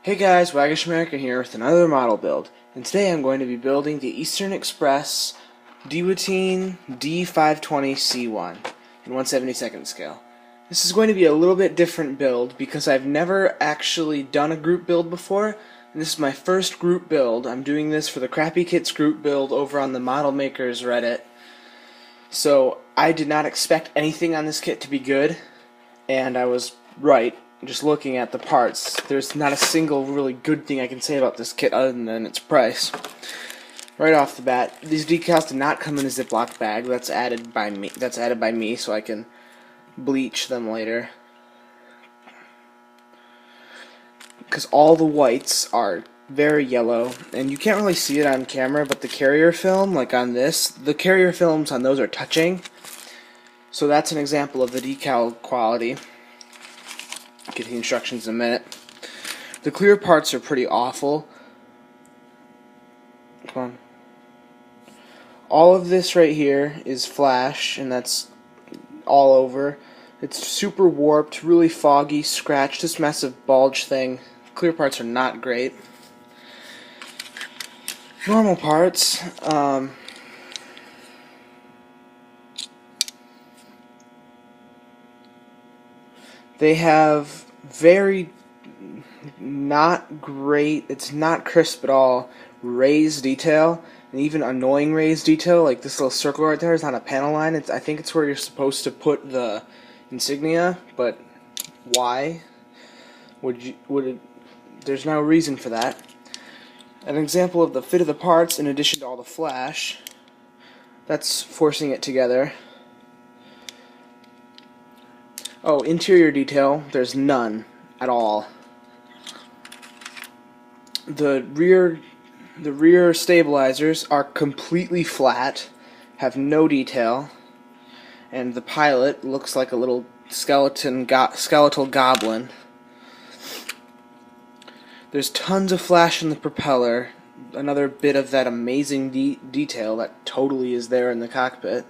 Hey guys, Waggish American here with another model build, and today I'm going to be building the Eastern Express D.520 C1 in 1/72nd scale. This is going to be a little bit different build because I've never actually done a group build before, and this is my first group build. I'm doing this for the Crappy Kits group build over on the Model Makers Reddit. So I did not expect anything on this kit to be good, and I was right. Just looking at the parts, there's not a single really good thing I can say about this kit other than its price. Right off the bat, these decals do not come in a Ziploc bag. That's added by me, so I can bleach them later. Because all the whites are very yellow, and you can't really see it on camera, but the carrier film, like on this, the carrier films on those are touching. So that's an example of the decal quality. Get the instructions in a minute. The clear parts are pretty awful. Come on. All of this right here is flash, and that's all over. It's super warped, really foggy, scratched, this massive bulge thing. Clear parts are not great. Normal parts. They have very not great, it's not crisp at all, raised detail, and even annoying raised detail, like this little circle right there is not a panel line. I think it's where you're supposed to put the insignia, but why? There's no reason for that. An example of the fit of the parts, in addition to all the flash, that's forcing it together. Oh, interior detail, there's none at all. The rear stabilizers are completely flat, have no detail, and the pilot looks like a little skeletal goblin. There's tons of flash in the propeller, another bit of that amazing detail that totally is there in the cockpit.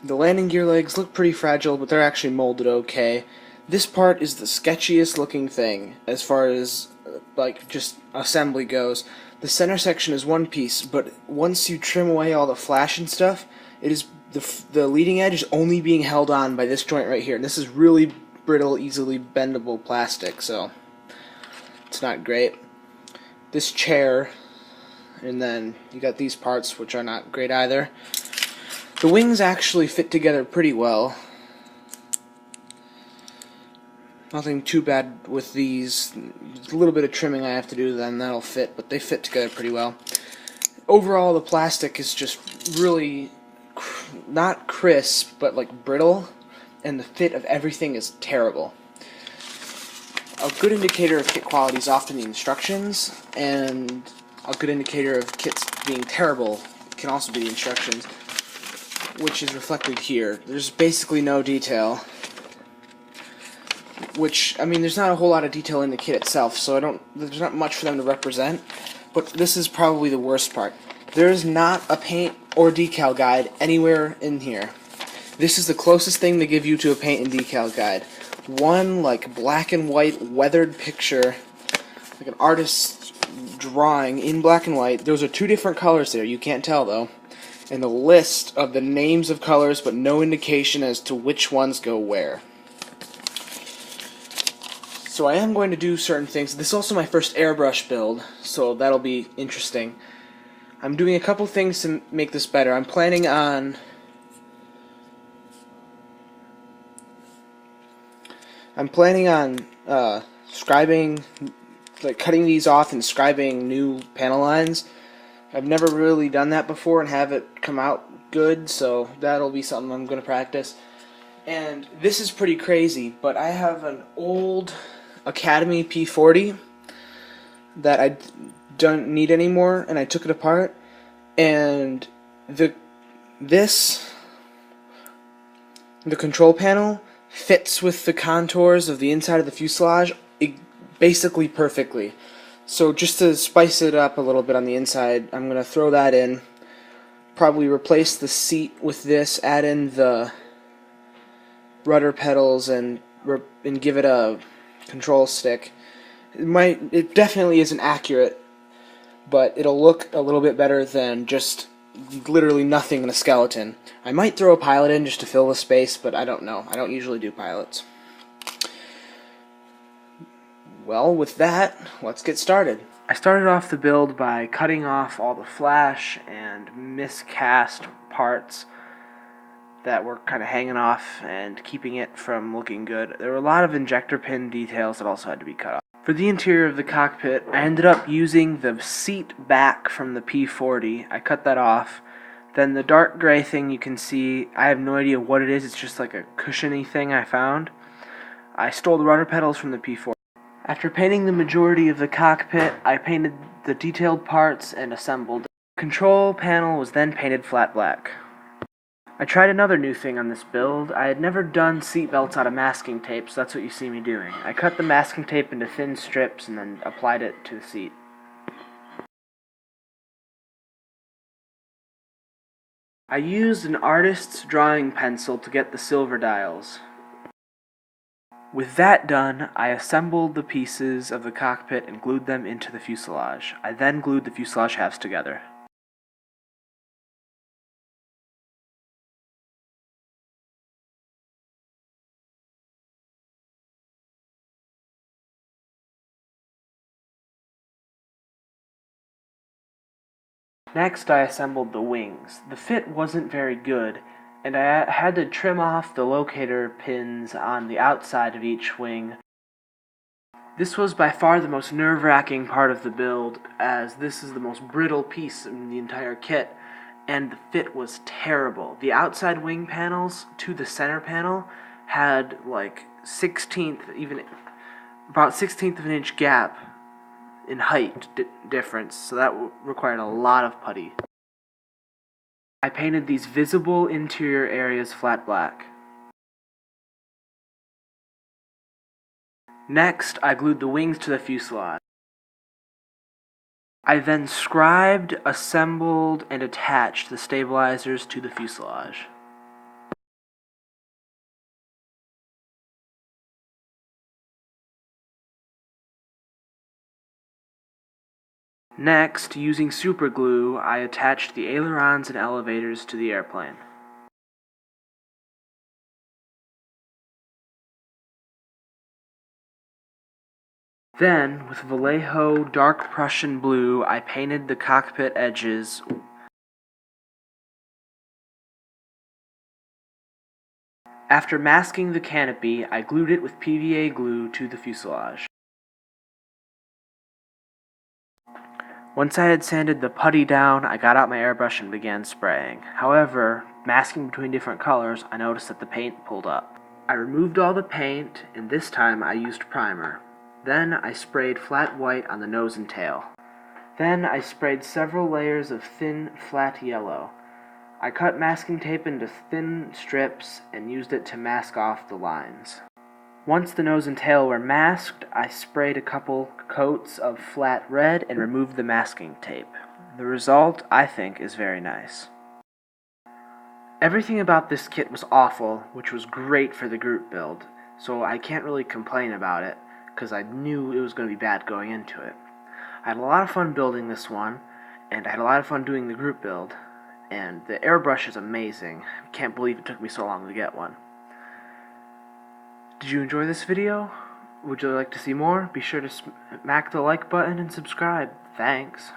The landing gear legs look pretty fragile, but they're actually molded okay. This part is the sketchiest looking thing as far as like just assembly goes. The center section is one piece, but once you trim away all the flash and stuff, it is the leading edge is only being held on by this joint right here. And this is really brittle, easily bendable plastic, so it's not great. This chair, and then you got these parts which are not great either. The wings actually fit together pretty well. Nothing too bad with these. A little bit of trimming I have to do, then that'll fit, but they fit together pretty well. Overall, the plastic is just really not crisp, but like brittle, and the fit of everything is terrible. A good indicator of kit quality is often the instructions, and a good indicator of kits being terrible can also be the instructions, which is reflected here. There's basically no detail, which, I mean, there's not a whole lot of detail in the kit itself, so there's not much for them to represent, but this is probably the worst part. There is not a paint or decal guide anywhere in here. This is the closest thing they give you to a paint and decal guide. One, like, black and white weathered picture, like an artist's drawing in black and white. Those are two different colors there, you can't tell though. And a list of the names of colors, but no indication as to which ones go where. So I am going to do certain things. This is also my first airbrush build, so that'll be interesting. I'm doing a couple things to make this better. I'm planning on scribing, like cutting these off and scribing new panel lines. I've never really done that before and have it come out good, so that'll be something I'm going to practice. And this is pretty crazy, but I have an old Academy P40 that I don't need anymore, and I took it apart, and the control panel fits with the contours of the inside of the fuselage basically perfectly. So just to spice it up a little bit on the inside, I'm going to throw that in, probably replace the seat with this, add in the rudder pedals, and give it a control stick. It definitely isn't accurate, but it'll look a little bit better than just literally nothing in a skeleton. I might throw a pilot in just to fill the space, but I don't know. I don't usually do pilots. Well, with that, let's get started. I started off the build by cutting off all the flash and miscast parts that were kind of hanging off and keeping it from looking good. There were a lot of injector pin details that also had to be cut off. For the interior of the cockpit, I ended up using the seat back from the P40. I cut that off. Then the dark gray thing you can see, I have no idea what it is. It's just like a cushiony thing I found. I stole the rudder pedals from the P40. After painting the majority of the cockpit, I painted the detailed parts and assembled. The control panel was then painted flat black. I tried another new thing on this build. I had never done seat belts out of masking tape, so that's what you see me doing. I cut the masking tape into thin strips and then applied it to the seat. I used an artist's drawing pencil to get the silver dials. With that done, I assembled the pieces of the cockpit and glued them into the fuselage. I then glued the fuselage halves together. Next, I assembled the wings. The fit wasn't very good, and I had to trim off the locator pins on the outside of each wing. This was by far the most nerve-wracking part of the build, as this is the most brittle piece in the entire kit, and the fit was terrible. The outside wing panels to the center panel had like about 16th of an inch gap in height difference, so that required a lot of putty. I painted these visible interior areas flat black. Next, I glued the wings to the fuselage. I then scribed, assembled, and attached the stabilizers to the fuselage. Next, using superglue, I attached the ailerons and elevators to the airplane. Then, with Vallejo dark Prussian blue, I painted the cockpit edges. After masking the canopy, I glued it with PVA glue to the fuselage. Once I had sanded the putty down, I got out my airbrush and began spraying. However, masking between different colors, I noticed that the paint pulled up. I removed all the paint, and this time I used primer. Then I sprayed flat white on the nose and tail. Then I sprayed several layers of thin, flat yellow. I cut masking tape into thin strips and used it to mask off the lines. Once the nose and tail were masked, I sprayed a couple coats of flat red and removed the masking tape. The result, I think, is very nice. Everything about this kit was awful, which was great for the group build, so I can't really complain about it, because I knew it was going to be bad going into it. I had a lot of fun building this one, and I had a lot of fun doing the group build, and the airbrush is amazing. I can't believe it took me so long to get one. Did you enjoy this video? Would you like to see more? Be sure to smack the like button and subscribe. Thanks.